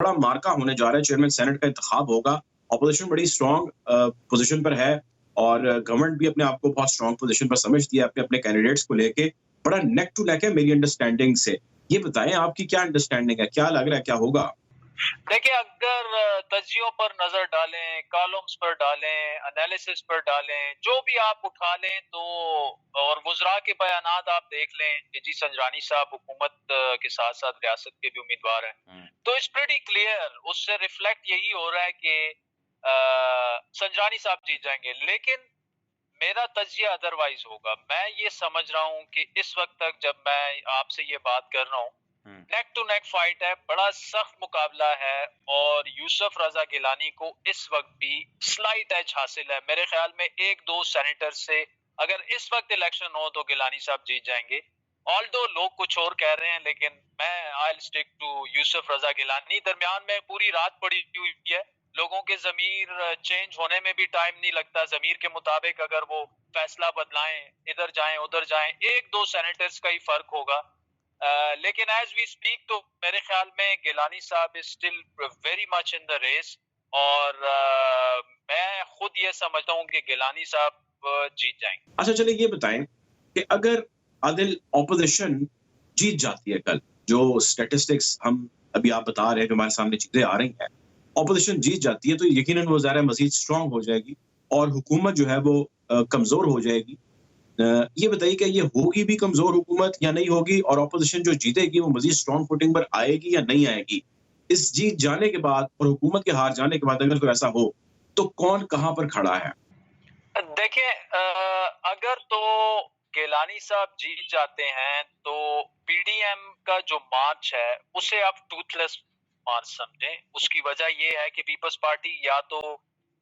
बड़ा मार्का होने जा रहा है, चेयरमैन सेनेट का इंतखाब होगा, अपोजिशन बड़ी स्ट्रॉन्ग पोजीशन पर है और गवर्नमेंट भी अपने आप को बहुत स्ट्रॉन्ग पोजीशन पर समझती है अपने अपने कैंडिडेट्स को लेके, बड़ा नेक टू नेक है मेरी अंडरस्टैंडिंग से। ये बताएं आपकी क्या अंडरस्टैंडिंग है, क्या लग रहा है क्या होगा? देखिए, अगर तज्जियों पर नजर डालें, कॉलम्स पर डालें, एनालिसिस पर डालें, जो भी आप उठा लें तो, और वुज़रा के बयानात आप देख लें कि जी संजरानी साहब हुकूमत के साथ साथ रियासत के भी उम्मीदवार हैं, तो इट्स प्रीटी क्लियर, उससे रिफ्लेक्ट यही हो रहा है कि संजरानी साहब जीत जाएंगे। लेकिन मेरा तज्जिया अदरवाइज होगा। मैं ये समझ रहा हूँ कि इस वक्त तक जब मैं आपसे ये बात कर रहा हूँ, नेक टू नेक फाइट है, बड़ा सख्त मुकाबला है और यूसुफ रजा गिलानी को इस वक्त भी स्लाइट एज हासिल है। मेरे ख्याल में एक दो सेनेटर से अगर इस वक्त इलेक्शन हो तो गिलानी साहब जीत जाएंगे। ऑल्दो लोग कुछ और कह रहे हैं, लेकिन मैं I will stick to Yousuf Raza Gilani. दरमियान में पूरी रात पड़ी हुई है, लोगों के जमीर चेंज होने में भी टाइम नहीं लगता। जमीर के मुताबिक अगर वो फैसला बदलाएं, इधर जाएं उधर जाएं, एक दो सेनेटर्स का ही फर्क होगा। लेकिन एज वी स्पीक तो मेरे ख्याल में गिलानी साहब is still very much in the race और मैं खुद ये समझता हूँ कि गिलानी साहब जीत जाएंगे। अच्छा चलिए ये बताएं कि अगर आदिल ऑपोजिशन जीत जाती है कल, जो स्टैटिस्टिक्स हम अभी आप बता रहे हैं, जो हमारे सामने चीजें आ रही हैं, ऑपोजिशन जीत जाती है तो यकीनन वो ज़ाहिर है मजीद स्ट्रांग हो जाएगी और हुकूमत जो है वो कमजोर हो जाएगी। ये बताइए कि ये होगी भी कमजोर हुकूमत या नहीं होगी, और ऑपोजिशन जो जीतेगी वो मजीद स्ट्रांग फुटिंग पर आएगी या नहीं आएगी? इस जीत जाने के बाद और हुकूमत के हार जाने के बाद अगर कोई ऐसा हो तो कौन कहां पर खड़ा है? देखिए, अगर तो गिलानी साहब जीत जाते हैं तो पीडीएम का जो मार्च है उसे आप टूथलेस मार्च समझें। उसकी वजह यह है कि पीपल्स पार्टी या तो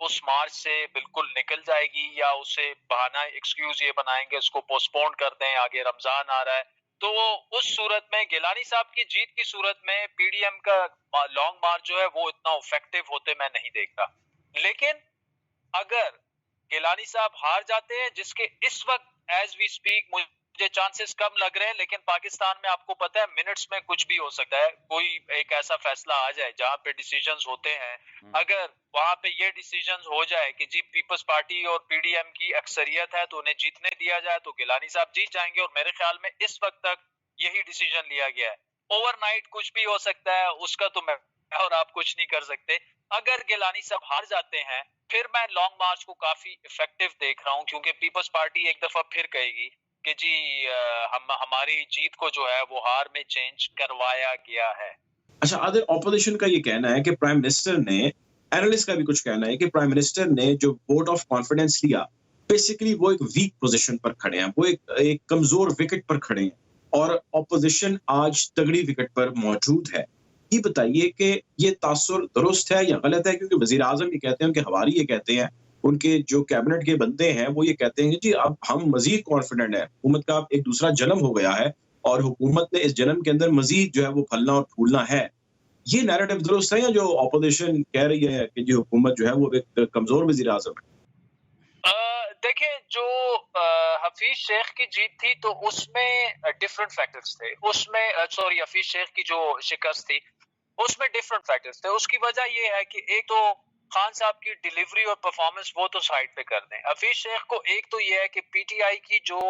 उस मार्च से बिल्कुल निकल जाएगी या उसे बहाना एक्सक्यूज ये बनाएंगे, उसको पोस्टपोन कर दें, आगे रमजान आ रहा है। तो उस सूरत में गिलानी साहब की जीत की सूरत में पीडीएम का लॉन्ग मार्च जो है वो इतना इफेक्टिव होते मैं नहीं देखता। लेकिन अगर गिलानी साहब हार जाते हैं, जिसके इस वक्त एज वी स्पीक मुझे चांसेस कम लग रहे हैं, लेकिन पाकिस्तान में आपको पता है मिनट्स में कुछ भी हो सकता है। कोई एक ऐसा फैसला आ जाए जहां पे डिसीजंस होते हैं, अगर वहां पे ये डिसीजंस हो जाए कि जी पीपल्स पार्टी और पीडीएम की अक्सरियत है तो उन्हें जीतने दिया जाए तो गिलानी साहब जीत जाएंगे। और मेरे ख्याल में इस वक्त तक यही डिसीजन लिया गया है। ओवरनाइट कुछ भी हो सकता है, उसका तो मैं और आप कुछ नहीं कर सकते। अगर गिलानी साहब हार जाते हैं फिर मैं लॉन्ग मार्च को काफी इफेक्टिव देख रहा हूं, क्योंकि पीपल्स पार्टी एक दफा फिर कहेगी कि जी हमारी जीत को जो है वो हार में चेंज करवाया गया है। अच्छा आदिल, ऑपोजिशन का ये कहना है कि प्राइम मिनिस्टर ने, एनालिस्ट का भी कुछ कहना है कि प्राइम मिनिस्टर ने जो वोट ऑफ कॉन्फिडेंस लिया, बेसिकली वो एक वीक पोजीशन पर खड़े हैं, वो एक कमजोर विकेट पर खड़े हैं और ऑपोजिशन आज तगड़ी विकेट पर मौजूद है। ये बताइए कि ये तासुर दुरुस्त है या गलत है? क्योंकि वजीर आजम ये कहते हैं, उनके हवारी ये कहते हैं, उनके जो कैबिनेट के बंदे हैं वो ये कहते हैं कि जी अब हम मजीद कॉन्फिडेंट है, हुकूमत का एक दूसरा जन्म हो गया है और हुकूमत ने इस जन्म के अंदर मजीद जो है वो फलना और फूलना है। ये नैरेटिव दुरुस्त है या जो ऑपोजिशन कह रही है कि जो हुकूमत जो है वो एक कमजोर वजीर आजम है? देखिए, जो हफीज शेख की जीत थी तो उसमें डिफरेंट फैक्टर्स थे। उसमें सॉरी, हफीज शेख की जो शिकस्त थी उसमें डिफरेंट फैक्टर्स थे। उसकी वजह ये है कि एक तो खान साहब की डिलीवरी और परफॉर्मेंस वो तो साइड पे कर दें। हफीज शेख को एक तो ये है कि पीटीआई की जो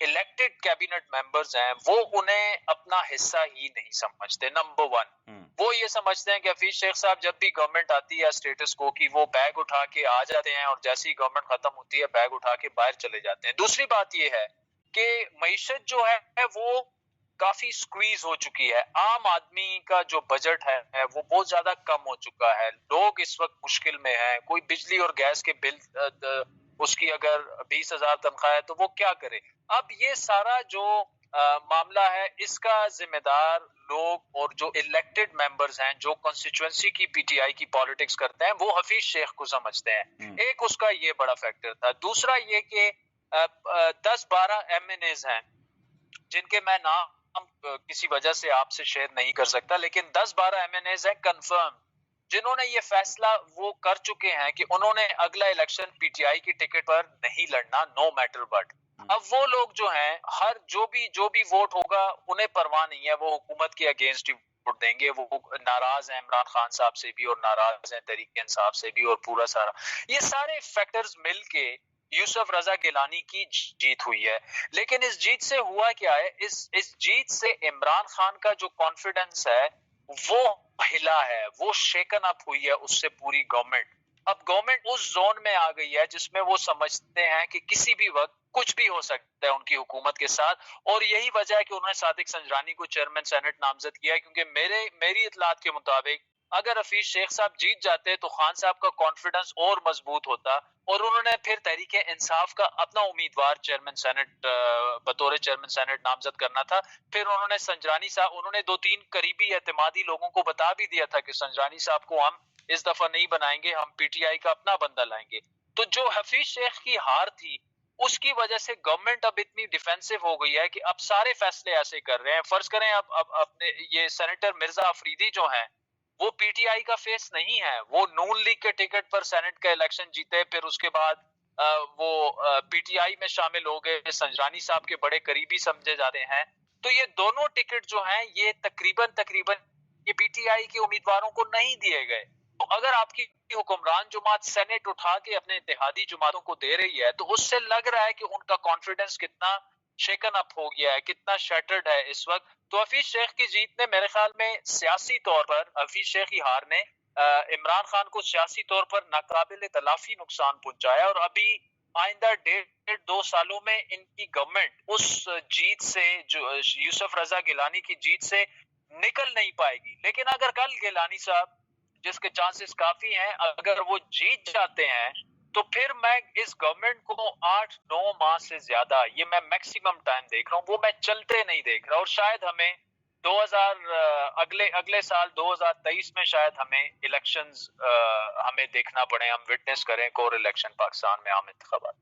इलेक्टेड कैबिनेट मेंबर्स हैं वो उन्हें अपना हिस्सा ही नहीं समझते। नंबर वन, वो ये समझते हैं कि हफीज शेख साहब जब भी गवर्नमेंट आती है स्टेटस को की वो बैग उठा के आ जाते हैं और जैसे ही गवर्नमेंट खत्म होती है बैग उठा के बाहर चले जाते हैं। दूसरी बात ये है कि मईशत जो है वो काफी स्क्वीज हो चुकी है। आम आदमी का जो बजट है वो बहुत ज्यादा कम हो चुका है। लोग इस वक्त मुश्किल में हैं। कोई बिजली और गैस के बिल उसकी अगर 20,000 तनख्वाह है तो वो क्या करे। अब ये सारा जो मामला है इसका जिम्मेदार लोग और जो इलेक्टेड मेंबर्स हैं जो कॉन्स्टिट्यूएंसी की पीटीआई की पॉलिटिक्स करते हैं वो हफीज शेख को समझते हैं। एक उसका ये बड़ा फैक्टर था। दूसरा ये कि 10-12 एमएनएज हैं जिनके मैं नाम किसी वजह से आपसे शेयर नहीं कर सकता, लेकिन 10-12 एमएनएज हैं कंफर्म जिन्होंने ये फैसला वो कर चुके हैं कि उन्होंने अगला इलेक्शन पीटीआई की टिकट पर नहीं लड़ना, नो मैटर व्हाट। अब वो लोग जो हैं हर जो भी वोट होगा उन्हें परवाह नहीं है, वो हुकूमत के अगेंस्ट ही ووٹ دیں گے. وہ ناراض ہیں عمران خان صاحب سے بھی اور ناراض ہیں تحریک انصاف سے بھی اور پورا سارا یہ سارے فیکٹرز مل کے یوسف رضا گیلانی کی جیت ہوئی ہے. لیکن اس جیت سے ہوا کیا ہے, اس جیت سے عمران خان کا جو کانفیڈنس ہے وہ ہلا ہے, وہ شیکن اپ ہوئی ہے اس سے پوری گورنمنٹ. اب گورنمنٹ اس زون میں آ گئی ہے جس میں وہ سمجھتے ہیں کہ کسی بھی وقت کچھ بھی ہو سکتا ہے ان کی حکومت کے ساتھ, اور یہی وجہ ہے کہ انہوں نے صادق سنجرانی کو چیئرمین سینٹ نامزد کیا ہے. کیونکہ میری اطلاعات کے مطابق اگر حفیظ شیخ صاحب جیت جاتے تو خان صاحب کا کانفیڈنس اور مضبوط ہوتا, اور انہوں نے پھر تحریک انصاف کا اپنا امیدوار چیئرمین سینٹ بطور چیئرمین سینٹ نامزد کرنا تھا. پھر انہوں نے سنجرانی صاحب, انہوں نے 2-3 قریبی اعتمادی لوگوں کو بتا بھی دیا تھا کہ سنجرانی صاحب کو ہم اس دفعہ نہیں بنائیں گے, ہم پی ٹی آئی کا اپنا بندہ لائیں گے. تو جو حفیظ شیخ کی ہار تھی اس کی وجہ سے گورنمنٹ اب اتنی ڈیفینسو ہو گئی ہے کہ اب سارے فیصلے ایسے کر رہے ہیں. فرض کریں اب اپنے یہ سینیٹر مرزا افریدی جو ہیں وہ پی ٹی آئی کا فیس نہیں ہے, وہ نون لیگ کے ٹکٹ پر سینٹ کا الیکشن جیتے, پھر اس کے بعد وہ پی ٹی آئی میں شامل ہو گئے, سنجرانی صاحب کے بڑے قریبی سمجھے جاتے ہیں. تو یہ دونوں ٹکٹ جو ہیں یہ تقریباً یہ پی ٹی آئی کے امیدواروں کو نہیں دیے گئے. تو اگر آپ کی حکمران جماعت سینٹ اٹھا کے اپنے اتحادی جماعتوں کو دے رہی ہے تو اس سے لگ رہا ہے کہ ان کا کانفیڈنس کتنا شیکن اپ ہو گیا ہے, کتنا شیٹرڈ ہے اس وقت. تو حفیظ شیخ کی جیت نے میرے خیال میں سیاسی طور پر, حفیظ شیخ کی ہار نے عمران خان کو سیاسی طور پر ناقابل تلافی نقصان پہنچایا, اور ابھی آئندہ 1.5-2 سالوں میں ان کی گورنمنٹ اس جیت سے, جو یوسف رضا گیلانی کی جیت سے نکل نہیں پائے گی. لیکن اگر کل گیلانی صاحب, جس کے چانسز کافی ہیں, اگر وہ جیت جاتے ہیں تو پھر میں اس گورنمنٹ کو 8-9 ماہ سے زیادہ, یہ میں میکسیمم ٹائم دیکھ رہا ہوں, وہ میں چلتے نہیں دیکھ رہا. اور شاید ہمیں اگلے سال 2023 میں شاید ہمیں الیکشنز ہمیں دیکھنا پڑے, ہم وٹنس کریں کور الیکشن پاکستان میں عام انتخابات.